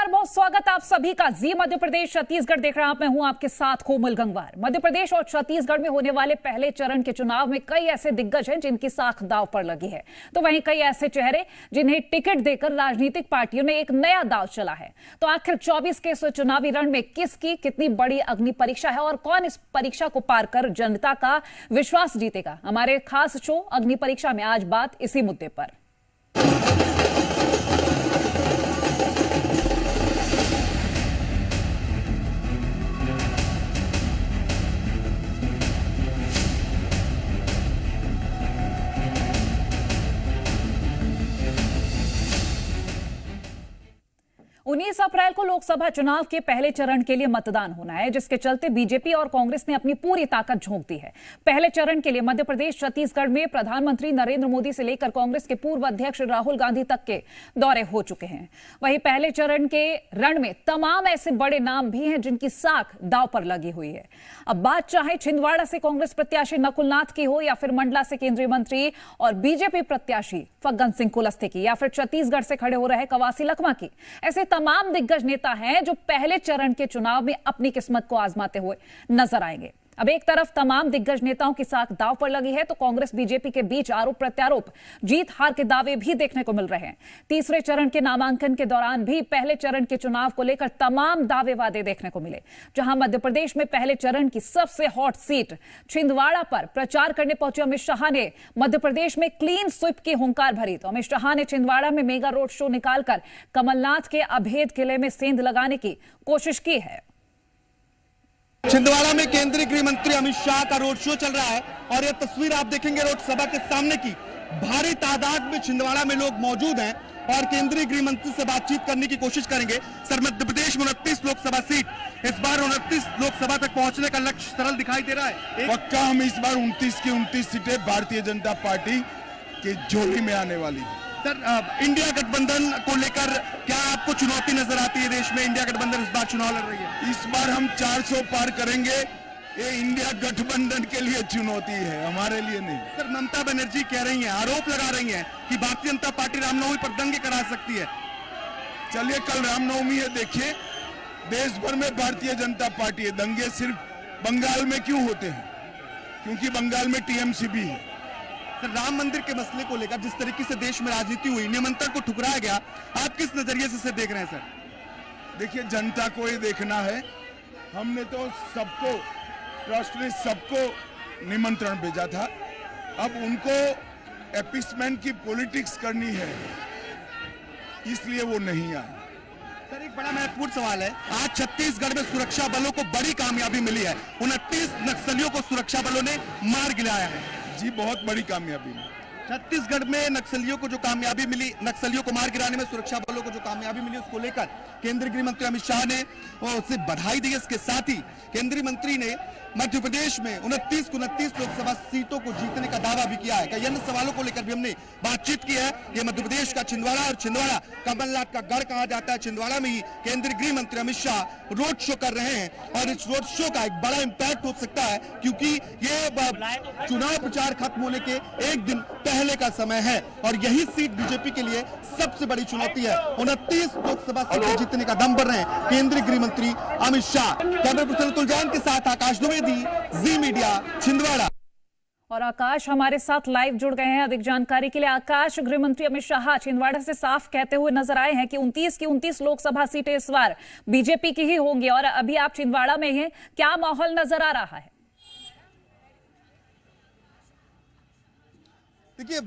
नमस्कार, बहुत स्वागत आप सभी का। जी मध्य प्रदेश छत्तीसगढ़ देख रहे हैं आप। मैं हूं आपके साथ कोमल गंगवार। मध्य प्रदेश और छत्तीसगढ़ में होने वाले पहले चरण के चुनाव में कई ऐसे दिग्गज हैं जिनकी साख दांव पर लगी है, तो वहीं कई ऐसे चेहरे जिन्हें टिकट देकर राजनीतिक पार्टियों ने एक नया दांव चला है। तो आखिर 24 के इस चुनावी रण में किसकी कितनी बड़ी अग्नि परीक्षा है और कौन इस परीक्षा को पार कर जनता का विश्वास जीतेगा? हमारे खास शो अग्नि परीक्षा में आज बात इसी मुद्दे पर। उन्नीस अप्रैल को लोकसभा चुनाव के पहले चरण के लिए मतदान होना है, जिसके चलते बीजेपी और कांग्रेस ने अपनी पूरी ताकत झोंक दी है। पहले चरण के लिए मध्य प्रदेश छत्तीसगढ़ में प्रधानमंत्री नरेंद्र मोदी से लेकर कांग्रेस के पूर्व अध्यक्ष राहुल गांधी तक के दौरे हो चुके हैं। वहीं पहले चरण के रण में तमाम ऐसे बड़े नाम भी हैं जिनकी साख दांव पर लगी हुई है। अब बात चाहे छिंदवाड़ा से कांग्रेस प्रत्याशी नकुल नाथ की हो, या फिर मंडला से केंद्रीय मंत्री और बीजेपी प्रत्याशी फग्गन सिंह कुलस्ते की, या फिर छत्तीसगढ़ से खड़े हो रहे कवासी लखमा की, ऐसे तमाम दिग्गज नेता हैं जो पहले चरण के चुनाव में अपनी किस्मत को आजमाते हुए नजर आएंगे। अब एक तरफ तमाम दिग्गज नेताओं की साख दांव पर लगी है, तो कांग्रेस बीजेपी के बीच आरोप प्रत्यारोप, जीत हार के दावे भी देखने को मिल रहे हैं। तीसरे चरण के नामांकन के दौरान भी पहले चरण के चुनाव को लेकर तमाम दावे वादे देखने को मिले। जहां मध्य प्रदेश में पहले चरण की सबसे हॉट सीट छिंदवाड़ा पर प्रचार करने पहुंचे अमित शाह ने मध्य प्रदेश में क्लीन स्वीप की हुंकार भरी। तो अमित शाह ने छिंदवाड़ा में मेगा रोड शो निकालकर कमलनाथ के अभेद किले में सेंध लगाने की कोशिश की है। छिंदवाड़ा में केंद्रीय गृह मंत्री अमित शाह का रोड शो चल रहा है और यह तस्वीर आप देखेंगे रोड सभा के सामने की। भारी तादाद में छिंदवाड़ा में लोग मौजूद हैं और केंद्रीय गृह मंत्री से बातचीत करने की कोशिश करेंगे। सर, मध्य प्रदेश में 29 लोकसभा सीट, इस बार 29 लोकसभा तक पहुंचने का लक्ष्य सरल दिखाई दे रहा है। पक्का हम इस बार 29 की 29 सीटें भारतीय जनता पार्टी की झोली में आने वाली है। सर, इंडिया गठबंधन को लेकर क्या आपको चुनौती नजर आती है? देश में इंडिया गठबंधन इस बार चुनाव लड़ रही है। इस बार हम 400 पार करेंगे। ये इंडिया गठबंधन के लिए चुनौती है, हमारे लिए नहीं। सर, ममता बनर्जी कह रही हैं, आरोप लगा रही हैं कि भारतीय जनता पार्टी रामनवमी पर दंगे करा सकती है। चलिए, कल रामनवमी है, देखिए देश भर में भारतीय जनता पार्टी है। दंगे सिर्फ बंगाल में क्यों होते हैं? क्योंकि बंगाल में टीएमसी भी है। सर, राम मंदिर के मसले को लेकर जिस तरीके से देश में राजनीति हुई, निमंत्रण को ठुकराया गया, आप किस नजरिए से देख रहे हैं? सर देखिए, जनता को ये देखना है। हमने तो सबको, ट्रस्ट ने सबको निमंत्रण भेजा था। अब उनको एपिसमेंट की पॉलिटिक्स करनी है, इसलिए वो नहीं आए। सर, एक बड़ा महत्वपूर्ण सवाल है। आज छत्तीसगढ़ में सुरक्षा बलों को बड़ी कामयाबी मिली है। 29 नक्सलियों को सुरक्षा बलों ने मार गिराया है। जी, बहुत बड़ी कामयाबी है। छत्तीसगढ़ में नक्सलियों को जो कामयाबी मिली, नक्सलियों को मार गिराने में सुरक्षा बलों को जो कामयाबी मिली, उसको लेकर केंद्रीय गृह मंत्री अमित शाह ने उसे बधाई दी। इसके साथ ही केंद्रीय मंत्री ने मध्य प्रदेश में 29 लोकसभा सीटों को जीतने का दावा भी किया है। कई अन्य सवालों को लेकर भी हमने बातचीत की है। ये मध्य प्रदेश का छिंदवाड़ा, और छिंदवाड़ा कमलनाथ का गढ़ कहा जाता है। छिंदवाड़ा में ही केंद्रीय गृह मंत्री अमित शाह रोड शो कर रहे हैं और इस रोड शो का एक बड़ा इम्पैक्ट हो सकता है, क्योंकि ये चुनाव प्रचार खत्म होने के एक दिन पहले का समय है और यही सीट बीजेपी के लिए सबसे बड़ी चुनौती है। 29 लोकसभा सीटें जीतने का दम भर रहे हैं केंद्रीय गृह मंत्री अमित शाह। कैमरा पर्सन अतुल जैन के साथ आकाश द्विवेदी, जी मीडिया, छिंदवाड़ा। और आकाश हमारे साथ लाइव जुड़ गए हैं अधिक जानकारी के लिए। आकाश, गृह मंत्री अमित शाह छिंदवाड़ा से साफ कहते हुए नजर आए हैं कि 29 की 29 लोकसभा सीटें इस बार बीजेपी की ही होंगी, और अभी आप छिंदवाड़ा में हैं, क्या माहौल नजर आ रहा है? देखिए,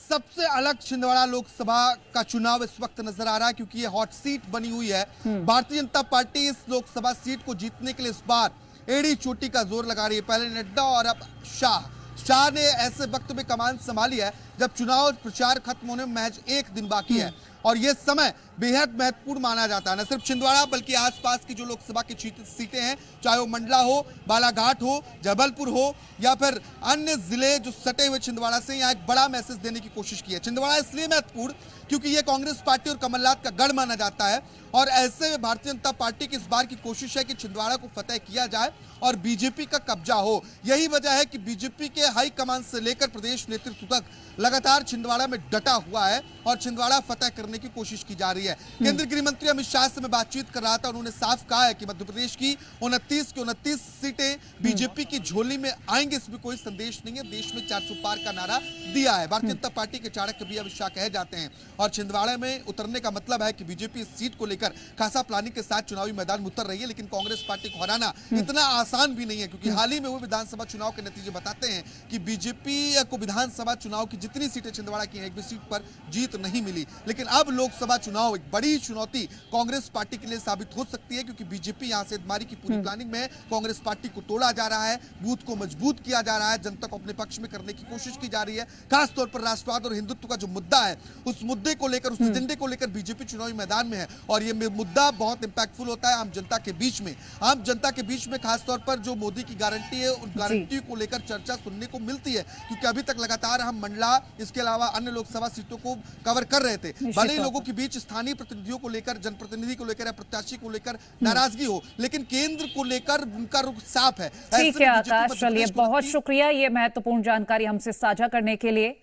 सबसे अलग छिंदवाड़ा लोकसभा का चुनाव इस वक्त नजर आ रहा है, क्योंकि ये हॉट सीट बनी हुई है। भारतीय जनता पार्टी इस लोकसभा सीट को जीतने के लिए इस बार एड़ी चोटी का जोर लगा रही है। पहले नड्डा और अब शाह ने ऐसे वक्त में कमान संभाली है जब चुनाव प्रचार खत्म होने में महज एक दिन बाकी है, और यह समय बेहद महत्वपूर्ण माना जाता है। न सिर्फ छिंदवाड़ा बल्कि आसपास की जो लोकसभा की सीटें हैं, चाहे वो मंडला हो, बालाघाट हो, जबलपुर हो, या फिर अन्य जिले जो सटे हुए छिंदवाड़ा से, यहाँ एक बड़ा मैसेज देने की कोशिश की है। छिंदवाड़ा इसलिए महत्वपूर्ण क्योंकि ये कांग्रेस पार्टी और कमलनाथ का गढ़ माना जाता है, और ऐसे में भारतीय जनता पार्टी की इस बार की कोशिश है कि छिंदवाड़ा को फतेह किया जाए और बीजेपी का कब्जा हो। यही वजह है कि बीजेपी के हाई कमान से लेकर प्रदेश नेतृत्व तक लगातार छिंदवाड़ा में डटा हुआ है और छिंदवाड़ा फतह करने की कोशिश की जा रही है। केंद्रीय गृह मंत्री अमित शाह से मैं बातचीत कर रहा था, उन्होंने साफ कहा है कि मध्य प्रदेश की 29 की 29 सीटें बीजेपी की झोली में आएंगे, इसमें कोई संदेश नहीं है। देश में 400 पार का नारा दिया है। भारतीय जनता पार्टी के चाणक्य भी अमित शाह कहे जाते हैं और छिंदवाड़ा में उतरने का मतलब है कि बीजेपी इस सीट को लेकर खासा प्लानिंग के साथ चुनावी मैदान में उतर रही है। लेकिन कांग्रेस पार्टी को हराना इतना आसान भी नहीं है, क्योंकि हाल ही में वो विधानसभा चुनाव के नतीजे बताते हैं कि बीजेपी को विधानसभा चुनाव की जितनी सीटें छिंदवाड़ा की हैं, एक भी सीट पर जीत नहीं मिली। लेकिन अब लोकसभा चुनाव एक बड़ी चुनौती कांग्रेस पार्टी के लिए साबित हो सकती है, क्योंकि बीजेपी यहां से मारी की पूरी प्लानिंग में कांग्रेस पार्टी को तोड़ा जा रहा है, बूथ को मजबूत किया जा रहा है, जनता को अपने पक्ष में करने की कोशिश की जा रही है। खासतौर पर राष्ट्रवाद और हिंदुत्व का जो मुद्दा है, उस मुद्दे को लेकर, उस एजेंडे को लेकर बीजेपी चुनावी मैदान में है और ये मुद्दा बहुत इंपैक्टफुल होता है आम जनता के बीच में। आम जनता के बीच में खासतौर पर जो मोदी की गारंटी है, उन गारंटी को लेकर चर्चा सुनने को मिलती है, क्योंकि अभी तक लगातार हम मंडला, इसके अलावा अन्य लोकसभा सीटों को कवर कर रहे थे। भले ही लोगों के बीच स्थानीय प्रतिनिधियों को लेकर, जनप्रतिनिधि को लेकर या प्रत्याशी को लेकर नाराजगी हो, लेकिन केंद्र को लेकर उनका रुख साफ है। ठीक है आकाश, चलिए बहुत शुक्रिया ये महत्वपूर्ण जानकारी हमसे साझा करने के लिए।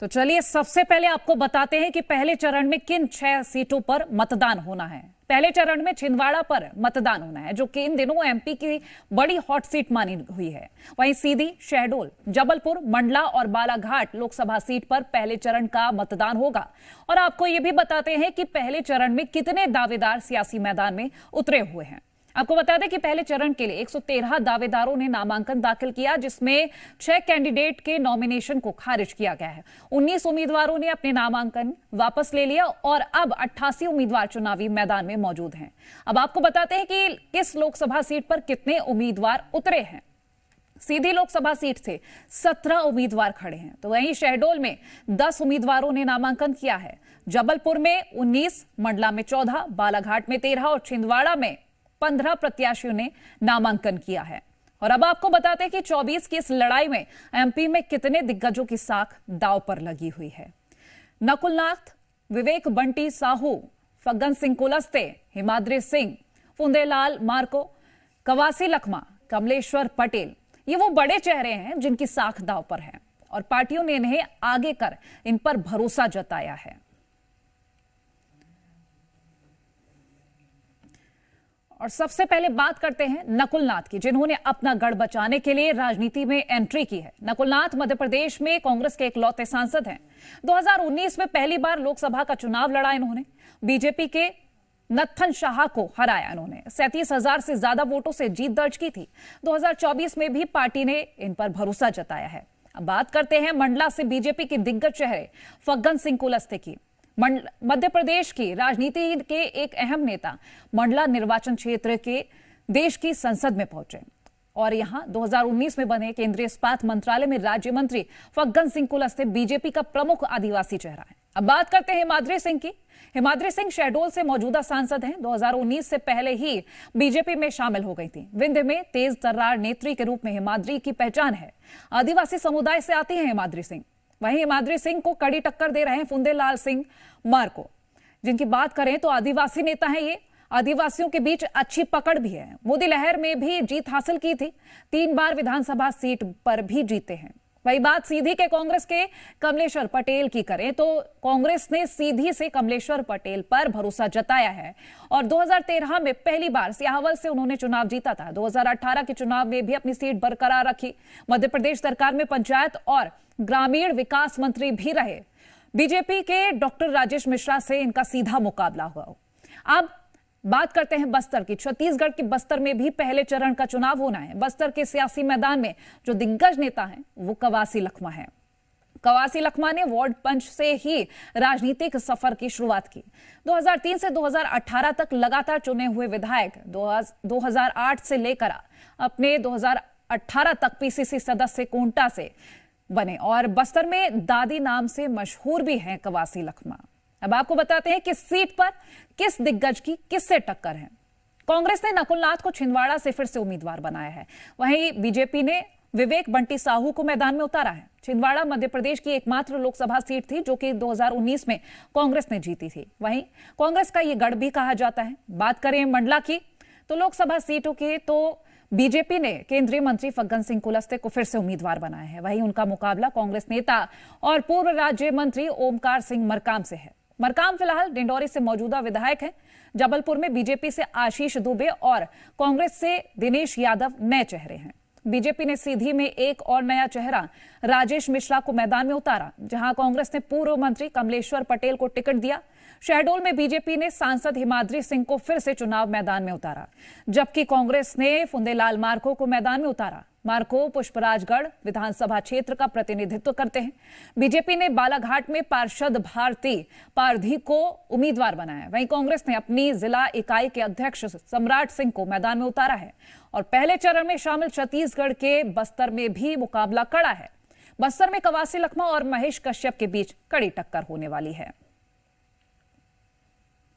तो चलिए सबसे पहले आपको बताते हैं कि पहले चरण में किन 6 सीटों पर मतदान होना है। पहले चरण में छिंदवाड़ा पर मतदान होना है, जो कि इन दिनों एमपी की बड़ी हॉट सीट मानी हुई है। वहीं सीधी, शहडोल, जबलपुर, मंडला और बालाघाट लोकसभा सीट पर पहले चरण का मतदान होगा। और आपको यह भी बताते हैं कि पहले चरण में कितने दावेदार सियासी मैदान में उतरे हुए हैं। आपको बता दें कि पहले चरण के लिए 113 दावेदारों ने नामांकन दाखिल किया, जिसमें 6 कैंडिडेट के नॉमिनेशन को खारिज किया गया है। 19 उम्मीदवारों ने अपने नामांकन वापस ले लिया और अब 88 उम्मीदवार चुनावी मैदान में मौजूद हैं। अब आपको बताते हैं कि किस लोकसभा सीट पर कितने उम्मीदवार उतरे हैं। सीधी लोकसभा सीट से 17 उम्मीदवार खड़े हैं, तो वहीं शहडोल में 10 उम्मीदवारों ने नामांकन किया है। जबलपुर में 19, मंडला में 14, बालाघाट में 13 और छिंदवाड़ा में 15 प्रत्याशियों ने नामांकन किया है। और अब आपको बताते हैं कि 24 की इस लड़ाई में एमपी में कितने दिग्गजों की साख दांव पर लगी हुई है। नकुल नाथ, विवेक बंटी साहू, फग्गन सिंह कुलस्ते, हिमाद्री सिंह, फुंदेलाल मार्को, कवासी लखमा, कमलेश्वर पटेल, ये वो बड़े चेहरे हैं जिनकी साख दांव पर है और पार्टियों ने इन्हें आगे कर इन पर भरोसा जताया है। और सबसे पहले बात करते हैं नकुल नाथ की, जिन्होंने अपना गढ़ बचाने के लिए राजनीति में एंट्री की है। नकुल नाथ मध्य प्रदेश में कांग्रेस के इकलौते सांसद हैं। 2019 में पहली बार लोकसभा का चुनाव लड़ा इन्होंने। बीजेपी के नत्थन शाह को हराया इन्होंने। 37,000 से ज्यादा वोटों से जीत दर्ज की थी। 2024 में भी पार्टी ने इन पर भरोसा जताया है। अब बात करते हैं मंडला से बीजेपी के दिग्गज चेहरे फग्गन सिंह कुलस्ते की। मध्य प्रदेश की राजनीति के एक अहम नेता मंडला निर्वाचन क्षेत्र के देश की संसद में पहुंचे और यहां 2019 में बने केंद्रीय इस्पात मंत्रालय में राज्य मंत्री फग्गन सिंह कुलस्ते बीजेपी का प्रमुख आदिवासी चेहरा है। अब बात करते हैं हिमाद्री सिंह की। हिमाद्री सिंह शहडोल से मौजूदा सांसद हैं। 2019 से पहले ही बीजेपी में शामिल हो गई थी। विंध्य में तेज तर्रार नेत्री के रूप में हिमाद्री की पहचान है। आदिवासी समुदाय से आती हैं हिमाद्री सिंह। वहीं हिमाद्री सिंह को कड़ी टक्कर दे रहे हैं फुंदेलाल सिंह मार्को, जिनकी बात करें तो आदिवासी नेता हैं ये। आदिवासियों के बीच अच्छी पकड़ भी है। मोदी लहर में भी जीत हासिल की थी। 3 बार विधानसभा सीट पर भी जीते हैं। वही बात सीधी के कांग्रेस के कमलेश्वर पटेल की करें तो कांग्रेस ने सीधी से कमलेश्वर पटेल पर भरोसा जताया है और 2013 में पहली बार सियावल से उन्होंने चुनाव जीता था। 2018 के चुनाव में भी अपनी सीट बरकरार रखी। मध्य प्रदेश सरकार में पंचायत और ग्रामीण विकास मंत्री भी रहे। बीजेपी के डॉक्टर राजेश मिश्रा से इनका सीधा मुकाबला हुआ। अब बात करते हैं बस्तर की। छत्तीसगढ़ के बस्तर में भी पहले चरण का चुनाव होना है। बस्तर के सियासी मैदान में जो दिग्गज नेता हैं वो कवासी लखमा है। कवासी लखमा ने वार्ड पंच से ही राजनीतिक सफर की शुरुआत की। 2003 से 2018 तक लगातार चुने हुए विधायक 2008 से लेकर अपने 2018 तक पीसीसी सदस्य कोंटा से बने और बस्तर में दादी नाम से मशहूर भी हैं कवासी लखमा। अब आपको बताते हैं कि सीट पर किस दिग्गज की किससे टक्कर है। कांग्रेस ने नकुल नाथ को छिंदवाड़ा से फिर से उम्मीदवार बनाया है। वहीं बीजेपी ने विवेक बंटी साहू को मैदान में उतारा है। छिंदवाड़ा मध्य प्रदेश की एकमात्र लोकसभा सीट थी जो कि 2019 में कांग्रेस ने जीती थी। वहीं कांग्रेस का यह गढ़ भी कहा जाता है। बात करें मंडला की तो लोकसभा सीटों की तो बीजेपी ने केंद्रीय मंत्री फग्गन सिंह कुलस्ते को फिर से उम्मीदवार बनाया है। वहीं उनका मुकाबला कांग्रेस नेता और पूर्व राज्य मंत्री ओमकार सिंह मरकाम से है। मरकाम फिलहाल डिंडौरी से मौजूदा विधायक हैं। जबलपुर में बीजेपी से आशीष दुबे और कांग्रेस से दिनेश यादव नए चेहरे हैं। बीजेपी ने सीधी में एक और नया चेहरा राजेश मिश्रा को मैदान में उतारा, जहां कांग्रेस ने पूर्व मंत्री कमलेश्वर पटेल को टिकट दिया। शहडोल में बीजेपी ने सांसद हिमाद्री सिंह को फिर से चुनाव मैदान में उतारा, जबकि कांग्रेस ने फुंदेलाल मार्को को मैदान में उतारा। मार्को पुष्पराजगढ़ विधानसभा क्षेत्र का प्रतिनिधित्व करते हैं। बीजेपी ने बालाघाट में पार्षद भारती पारधी को उम्मीदवार बनाया। वहीं कांग्रेस ने अपनी जिला इकाई के अध्यक्ष सम्राट सिंह को मैदान में उतारा है। और पहले चरण में शामिल छत्तीसगढ़ के बस्तर में भी मुकाबला कड़ा है। बस्तर में कवासी लखमा और महेश कश्यप के बीच कड़ी टक्कर होने वाली है।